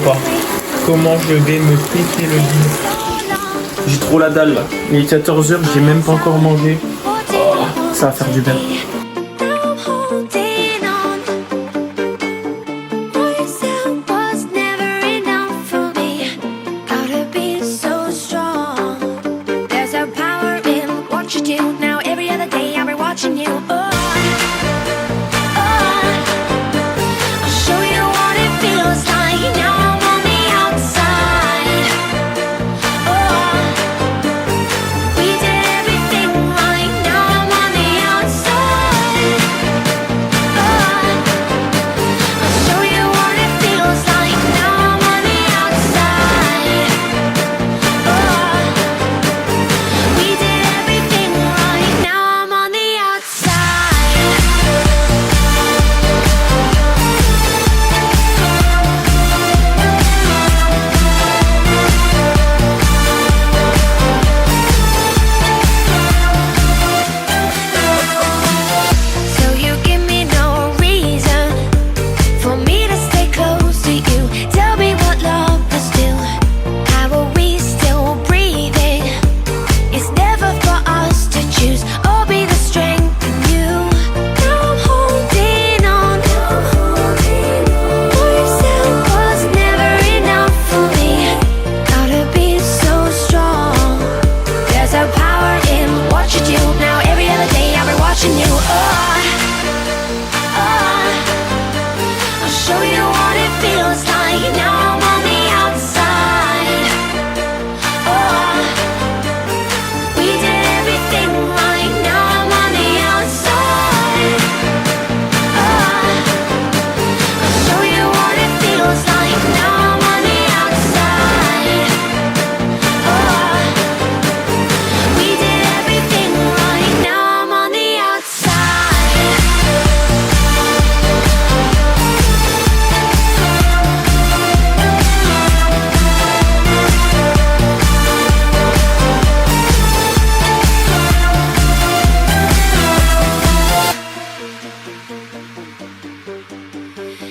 pas comment je vais me péter le bide. J'ai trop la dalle là. Il est 14 h, j'ai même pas encore mangé. Oh, ça va faire du bien.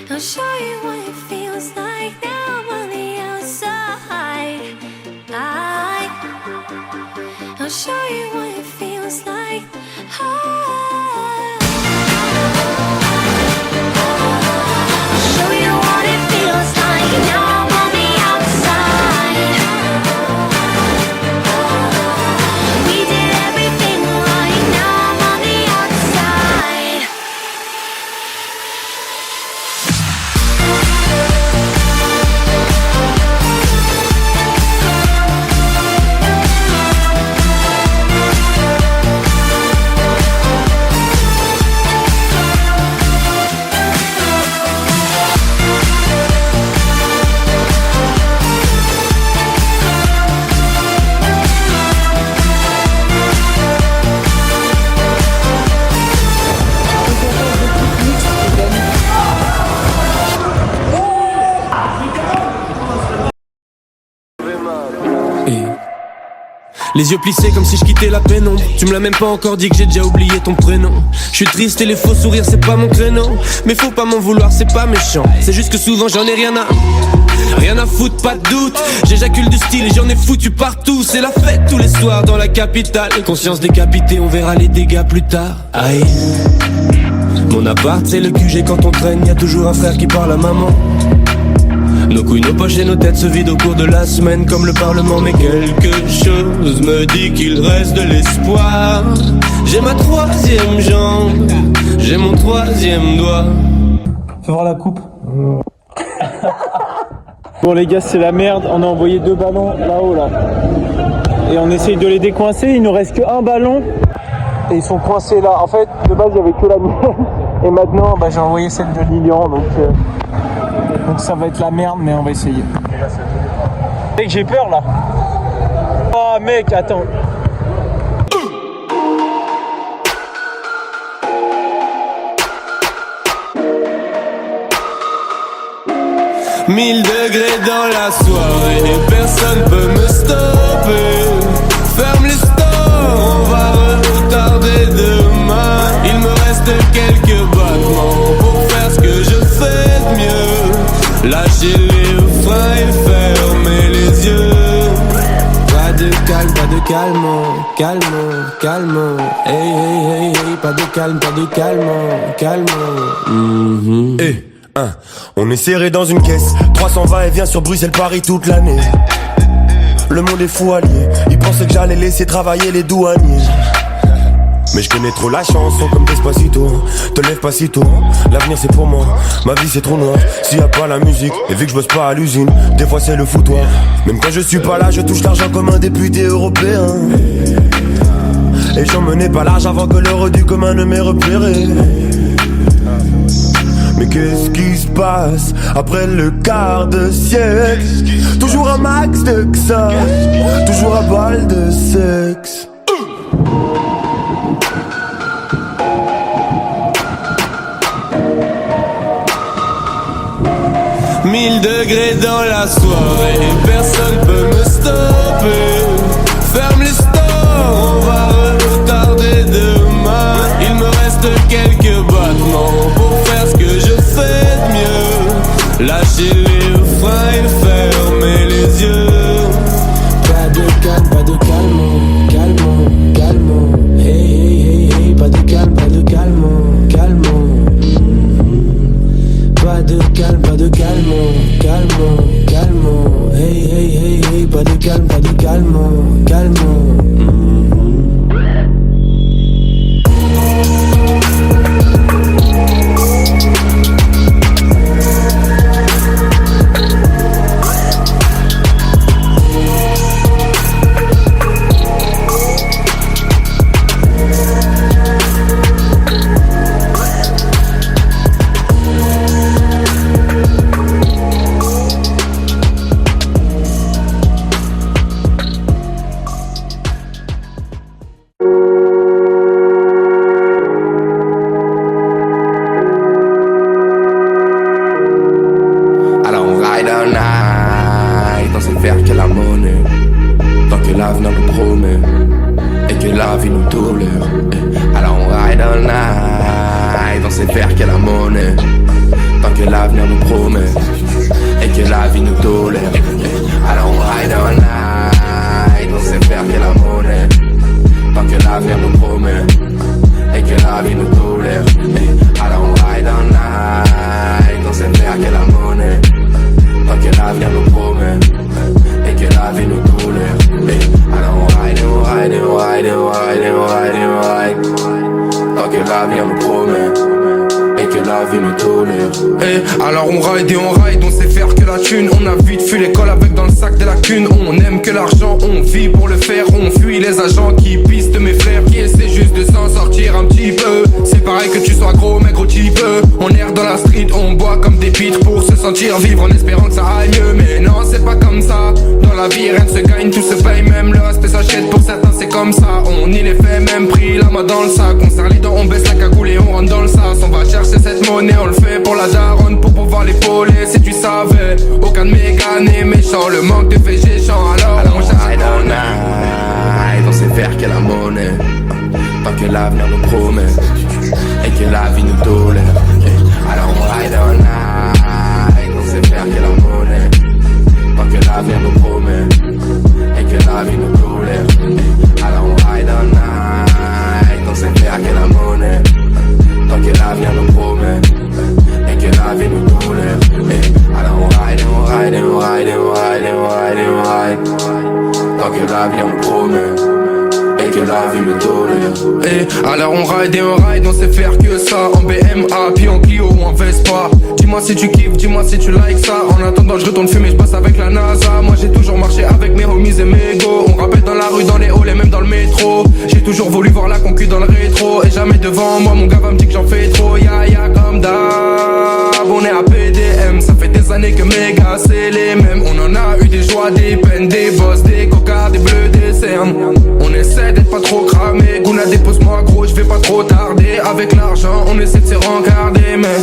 I'll show you what it feels like now I'm on the outside. I'll show you what it feels like. I'll show you what it feels like now I'm on the outside. We did everything right, now I'm on the outside. Les yeux plissés comme si je quittais la pénombre. Tu me l'as même pas encore dit que j'ai déjà oublié ton prénom. Je suis triste et les faux sourires c'est pas mon créneau. Mais faut pas m'en vouloir, c'est pas méchant. C'est juste que souvent j'en ai rien à foutre, pas de doute. J'éjacule du style et j'en ai foutu partout. C'est la fête tous les soirs dans la capitale. Conscience décapitée, on verra les dégâts plus tard. Aïe. Mon appart c'est le QG quand on traîne. Y'a toujours un frère qui parle à maman. Nos couilles, nos poches et nos têtes se vident au cours de la semaine comme le parlement. Mais quelque chose me dit qu'il reste de l'espoir. J'ai ma troisième jambe, j'ai mon troisième doigt. Fais voir la coupe. Bon les gars, c'est la merde, on a envoyé 2 ballons là-haut là. Et on essaye de les décoincer, il nous reste qu'un ballon. Et ils sont coincés là. En fait, de base il n'y avait que la mienne. Et maintenant j'ai envoyé celle de Lilian, donc ça va être la merde, mais on va essayer. Mec, j'ai peur là. Oh mec, attends. Mille degrés dans la soirée, personne peut me stopper. Ferme les stores, on va retarder demain. Il me reste quelques battements pour faire ce que je fais de mieux. Lâcher les freins calme, calme, calme. Hey, hey, hey, hey, pas de calme, pas de calme. Hey, on est serré dans une caisse, 320 et vient sur Bruxelles-Paris toute l'année. Le monde est fou allié, ils pensaient que j'allais laisser travailler les douaniers. Mais je connais trop la chanson comme Despacito. Te lève pas si tôt, l'avenir c'est pour moi. Ma vie c'est trop noir, s'il y a pas la musique. Et vu que je bosse pas à l'usine, des fois c'est le foutoir. Même quand je suis pas là, je touche l'argent comme un député européen. Et j'en menais pas large avant que l'heure du commun ne m'ait repéré. Mais qu'est-ce qui se passe après le quart de siècle? Toujours un max de ça, toujours à balle de sexe. 1000 degrés dans la soirée, personne peut me stopper. Ferme les stores, on va retarder demain. Il me reste quelques battements pour faire ce que je fais de mieux. Lâcher les freins et fermer les yeux. Pas de calme, pas de calme, calme, calme. Hey, hey, hey, hey, pas de calme, calme. Pas de calme, calme. Hey, hey, hey, hey, pas de calme, calme. Alors on ride, on sait faire que la thune. On a vite fui l'école avec dans le sac des lacunes. On aime que l'argent, on vit pour le faire. On fuit les agents qui pistent mes frères, qui essaient juste de s'en sortir un petit peu. C'est pareil que tu sois gros mais gros type. On erre dans la street, on boit comme des pitres pour se sentir vivre en espérant que ça aille mieux. Mais non, c'est pas comme ça. Dans la vie rien ne se gagne, tout se paye. Même le respect s'achète, pour certains c'est comme ça. On y les fait, même pris la main dans le sac. On serre les dents, on baisse la cagoule et on rentre dans le sas. On va chercher cette monnaie, on le fait pour la daronne, pour pouvoir l'épauler. Si tu savais, aucun de mes gars n'est méchant. Le manque de fait géchant, alors on ride all night. On sait faire que la monnaie, tant que l'avenir nous promet et que la vie nous tolère. Alors on ride all night. On sait faire que la monnaie, tant que l'avenir nous promet et que la vie nous tolère. Alors on ride all night. On sait faire que la monnaie, tant que l'avenir nous promet et que la vie nous tolère. Alors on ride, on ride, on ride, on ride, on ride, on ride, tant que l'avenir nous promet et que la vie nous tolère. Alors on ride et on ride, on sait faire que ça. En BMA, puis en Clio ou en Vespa. Dis-moi si tu kiffes, dis-moi si tu likes ça. En attendant je retourne fumer, je passe avec la NASA. Moi j'ai toujours marché avec mes homies et mes go. On rappelle dans la rue, dans les halls et même dans le métro. J'ai toujours voulu voir la concu dans le rétro. Et jamais devant moi, mon gars va me dire que j'en fais trop. Ya comme d'hab, on est à PDM. Ça fait des années que mes gars c'est les mêmes. On en a eu des joies, des peines, des bosses, des cocards, des bleus, des cernes. On essaie d'être pas trop cramé. Gouna dépose-moi gros, je vais pas trop tarder. Avec l'argent on essaie de se rencarder. Mais